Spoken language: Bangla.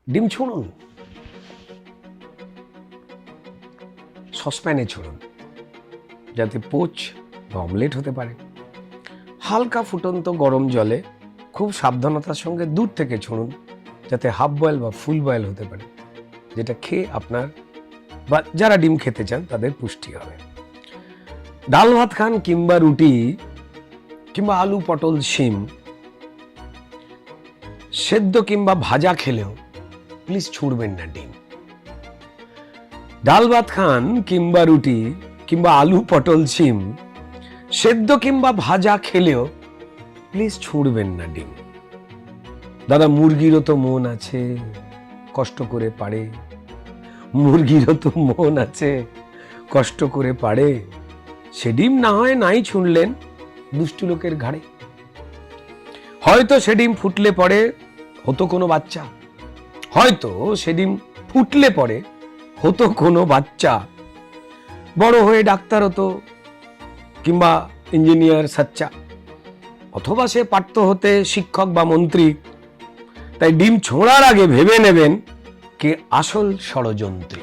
ডিম ছুঁড়ুন, সসপ্যানে ছুঁড়ুন, যাতে পোচ বা অমলেট হতে পারে। হালকা ফুটন্ত গরম জলে খুব সাবধানতার সঙ্গে দূর থেকে ছুঁড়ুন, যাতে হাফ বয়েল বা ফুল বয়েল হতে পারে, যেটা খেয়ে আপনার বা যারা ডিম খেতে চান তাদের পুষ্টি হবে। ডাল ভাত খান কিংবা রুটি কিংবা আলু পটল শিম সেদ্ধ কিংবা ভাজা খেলেও প্লিজ ছুঁড়বেন না ডিম। ডাল ভাত খান কিংবা রুটি কিংবা আলু পটল শিম সেদ্ধ কিংবা ভাজা খেলেও প্লিজ ছুঁড়বেন না ডিম। দাদা, মুরগিরও তো মন আছে, কষ্ট করে পারে। মুরগিরও তো মন আছে, কষ্ট করে পারে। সে ডিম না হয় নাই ছুঁড়লেন দুষ্টু লোকের ঘাড়ে। হয়তো সে ডিম ফুটলে পরে হতো কোনো বাচ্চা, হয়তো সে ডিম ফুটলে পরে হতো কোনো বাচ্চা, বড় হয়ে ডাক্তার হতো কিংবা ইঞ্জিনিয়ার সাচ্চা, অথবা সে পারত হতে শিক্ষক বা মন্ত্রী। তাই ডিম ছোঁড়ার আগে ভেবে নেবেন কে আসল ষড়যন্ত্রী।